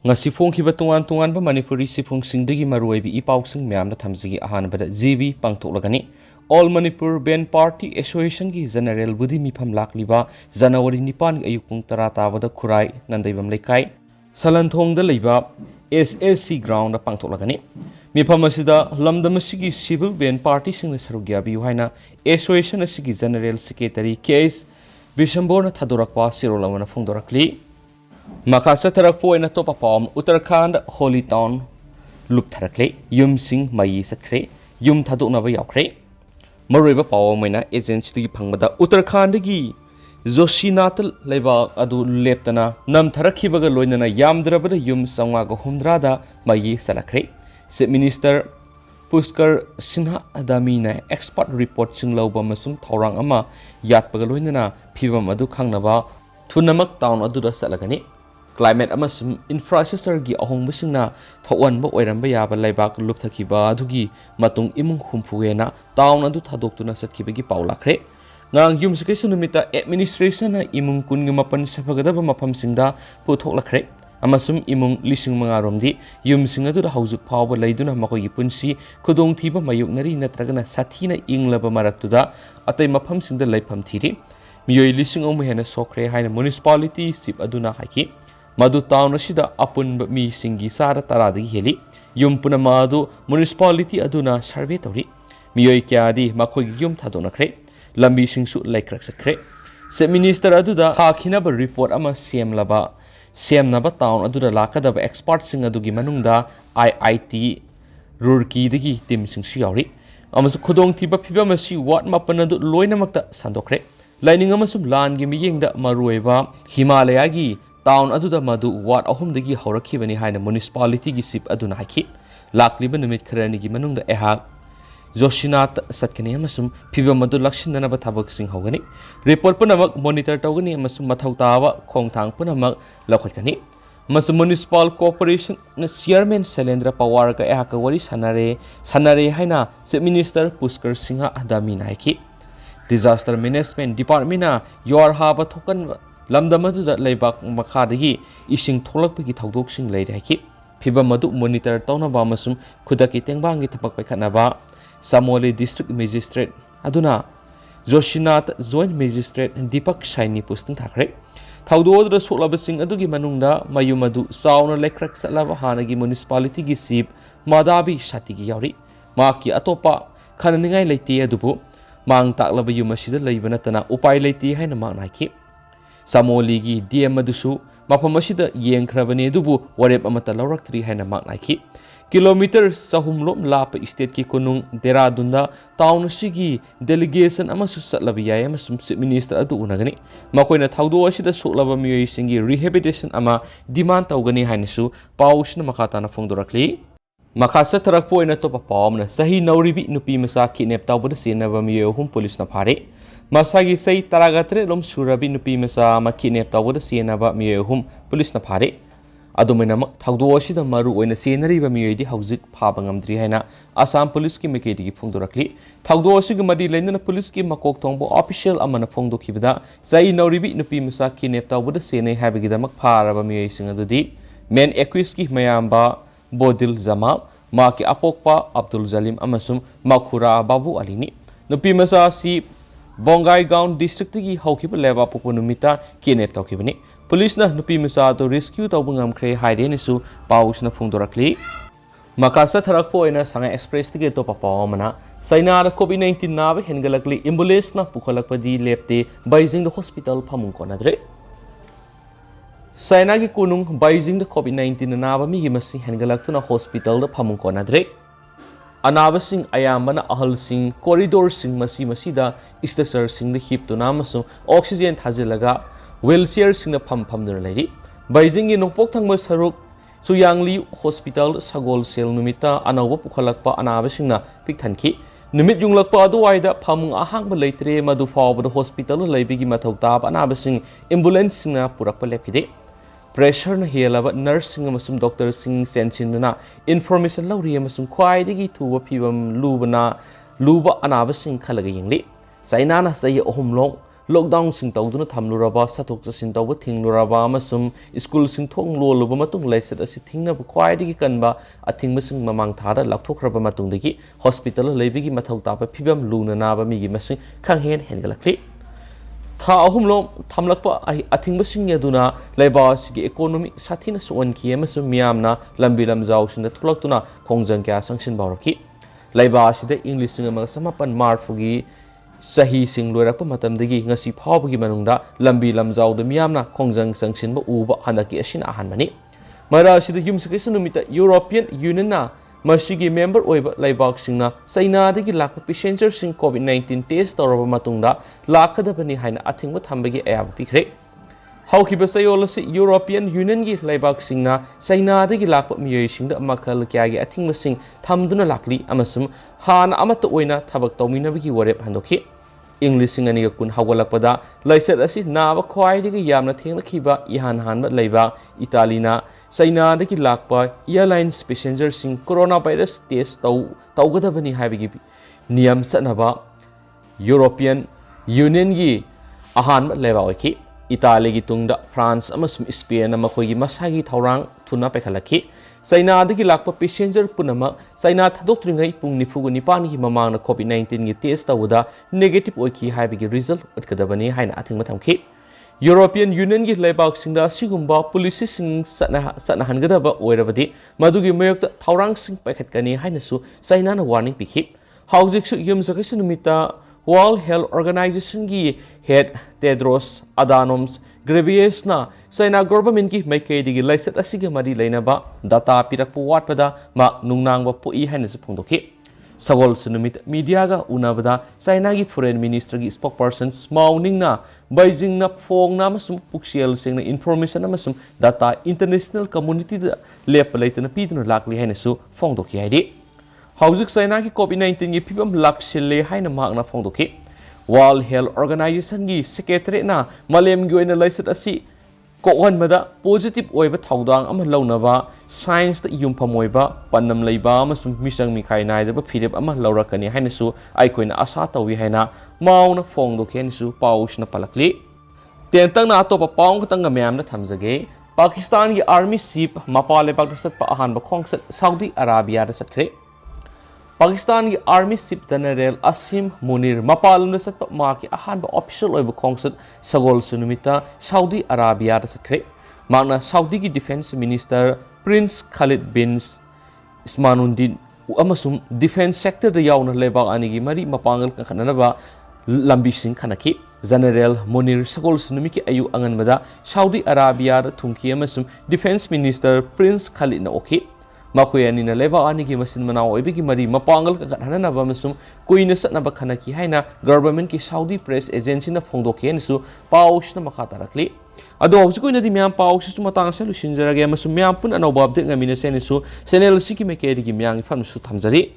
ngasi phongkhiba tungan Manipuri sifungsingdagi maruibi ipausing myamna thamjigi ahanbada GB pangthoklagani All Manipur Ben Party Association gi General Budi mifam lakliba January 9 ayuk pung 10 tabada Khurai Nandaibam Lekai Salanthongda leiba SSC ground pangthoklagani mifam asida lamdam asigi Civil Ben Party singna sarugyabi haina Association asigi General Secretary Case Bishamborna Thadorakpa Sirolamana phongdorakli Makasa tarakpo ina topa pom Utterkhand da Holy Town Lupthalakle yum sing Mayi chatkhre yum thadoknaba Yaokhre maruiba pawam maina agency phangmada Utterkhand gi Joshinat leba adu leptana nam tharakhibaga loinana yamdrabada yum sangwa ga humdra da Mayi salakre Chief Minister Puskar Sinha Adamina expert report singlauba masum thorang ama yatpaga loinana phibam adu khangnaba thunamak town adu da salagani Climate amasum infrastructure gi ahongbusingna thowanba oiramba yaba laibak lupthakiba adugi matung imung humfuena town adu thadoktuna satkibagi paulakre ngang yum sekaisu numita administration na imung kungi mapan sapagadaba maphamsingda puthoklakre amasum imung lising manga romdi yum singadu da haujuk phawba leiduna makogi punsi khudong thiba mayuknari natragana sathina inglaba maraktuda atai maphamsingda leifam thiri miyoi lising omhena sokre haina municipality sip aduna haki Madu town asida apun mi singi sara taradagi heli yum puna madu municipality aduna survey tori miyoi kyadi makhoi yum thadonakre lambi singsu laikrak sakre Chief Minister aduda hakhinaba report ama semnaba town aduda lakadaba expert sing adugi manungda IIT Roorkee dagi team singsu yauri amasu khudong thiba phibam asi ward mapan adu loinamakta sandokre lining amasum lan gi miyengda maruiba Himalaya gi Town aduda madu ward ahumdagi haurakibani haina municipality gi sip aduna haki lakliba numit kharani gi manungda ehak Joshinat satkani amasum phibam madu lakshindanaba thabak sing hogani report punamak monitor tawgani amasum mathawtawa khongthang punamak lakhotgani masum municipal corporation na chairman Selendra Pawar ka ehak wari sanare haina Chief Minister Puskar Singha Adami naiki Disaster Management Department na yor haba thokan Lamdamadu da laibak makhadagi ising tholakpagi thawdoksing leiraki phibam madu monitor tawnaba amasum khudaki tengbangi thapak paikhanaba Samoli district magistrate aduna Joshinat joint magistrate Deepak Saini posting thakre thawdodra soklabasing adugi manungda mayumadu sauna lekrak salaba hanagi municipality gi sip madabi satigi yauri maki atopa khananingai leite adubu mang taklaba yumasida leibana tana upai leite haina manaki Samoli gi DM adusu maphamasida yengkhrabani dubu warep amata lawraktri haina maknaiki kilometer sahumlom lap state ki kunung Deradunda town sigi delegation amasu satlabiyai amasum Chief Minister adu unagani makoina thawdo asida soklaba miyoi singi rehabilitation ama demand tawgani hainasu pausna makatana phongdorakli Makasa tarakpo ina topa pawamna sahi nauribi nupi masa kidnap tawbada senaba miyoi hum police na phare Masagi say taragatre lom surabi nupi masa makidnap tawbada senaba miyoi hum police na phare adumena thawdo asida maru oina senariba miyoi di hauzik phaba ngamdri haina Assam police ki mekedi gi phongdorakli thawdo asigi madi leinana police ki makok thongbo official amana phongdokhibada sai nauribi nupi masa kidnap tawbada senai habigida mak pharaba miyoi singadudi main accused ki mayamba Bodil Jamal maki apokpa Abdul Jalim amasum makhura Babu Alini nupi masa si Bongai Gaon district gi haukiba leba poponumita kidnap tawkibani police na nupi masa to rescue tawbungam khre haide nisu pausna phungdorakli makasa tharakpo ina sanga express tige to papawmana saina COVID-19 nabe hengalakli ambulance na pukhalakpadi lepte Beijing the hospital phamung konadre Saina ki kunung Beijing the COVID-19 naba mi masi hengalakuna hospital the phamung konadre Anaba sing ayambana ahal sing corridor sing masida stretcher sing the hip to namasu oxygen thazilaga wheelchair sing the pham lady Beijing gi nokpok thangma saruk Suyangli hospital sagol sel numita anawa pukhalakpa anaba singna pikthanki numit junglakpa aduwaida phamung ahangba leitre madu fawbada hospital leibigi mathauta anaba sing ambulance singna purakpa lepkide Pressure na helaba nursing amasum doctor sing sensinna information lauri amasum khwaidagi thuwa phibam luba anaba sing khalaga yingli saina na sai ohumlong lockdown sing tawduna thamluraba sathok chasin tawba thingluraba amasum school sing thong loluba matung laiset asi thingna khwaidigi kanba athingba sing mamang thada lakthraba matung degi hospital leibigi mathau tapa phibam luna naba migi masing khanghen hengalakli tha ahumlom thamlakpa athingba sing yaduna leibas gi economy sathina suan ki amasum miamna lambi lamjau sinda thuklaktuna khongjang kya sangsin bawraki leibas sida english sing ama samapan marfugi sahi sing loirakpa matamdagi ngasi phawbagi manungda lambi lamjau da miyamna khongjang sangsin ba uba handaki asina ahanmani mara sida yumsakisa numita European Union na masigi member oiba laibak singna China dagi lakpa passenger sing COVID-19 test toraba matungda lakadabani haina athingba thambagi ayab pikre haukiba sayolasi European Union gi laibak singna China dagi lakpa miyoi singda makal kyagi athingba sing thamduna lakli amasum hana amata oina thabak tawminabagi warep handokhi English sing ani kun hawalakpada laiset asi naba khwaidigi yamna thenglakhiba ihan hanba leiba Italina China dagi lakpa airlines passenger sing coronavirus test tawgadabani haibigi niyam sanaba European Union gi ahanba leiba oiki Italy gi tungda France amasum Spain amakhoi masagi thaurang thuna pekhalakhi China dagi lakpa passenger punama China thadokringai pung nifugu nipani hi mamangna COVID-19 gi test tawda negative oiki haibigi result utkadabani haina athingma thamkhi European Union gi laibak singda sigumba policy sing satna hangadaba oirabadi madugi mayokta thaurang sing paikhatkani haina su China na warning pikhi haujik su yumsakisa numita World Health Organization gi head Tedros Adhanom Ghebreyesus na China government gi maikaidigi laiset asigi mari leinaba data pirakpu watpada mak nungnangba pui haina su phongdokhi sagol sunumit media ga unabada China gi foreign minister gi spokesperson mauning na Beijing na phong na masum puksial sing na information na masum data international community da lep laitana piduna lakli haina su phongdokhi haidi Haujik China ki COVID-19 gi phibam laksile haina makna phongdokhi World Health Organization gi secretary na malem gi oina laiset asi kokon mada positive oiba thaudang ama launaba science da yumpham panam leiba amasum misang mikhai nai da phirep ama laurakani haina su aikoina asa tawi haina mauna phongdokhi haina su pausna palakli tentang na atopa paung katang myam na thamjage Pakistan gi army chief mapale pakisat pa ahan ba khongsat Saudi Arabia da satkre Pakistan ki Army Chief General Asim Munir mapalum na satpa maki ahan ba official oiba khongsat sagol sunumita Saudi Arabia da satkre magna Saudi ki Defense Minister Prince Khalid bin Ismanuddin amasum defense sector da yauna lebak anigi mari mapangal kananaba lambi sing khanaki General Munir sagol sunumiki ayu angan mada Saudi Arabia da thumki amasum Defense Minister Prince Khalid na okhi Makoyani na leba ani ki masin manao oibigi mari mapangal ka hanana ba masum kuina satna ba khanaki haina government ki Saudi press agency na phongdokhi anisu paush na makatarakli ado hojikoina di myam paush su matang sa lusinjarage masum myam pun anoba update ngamina senisu channel siki mekeri gi myang fan su thamjari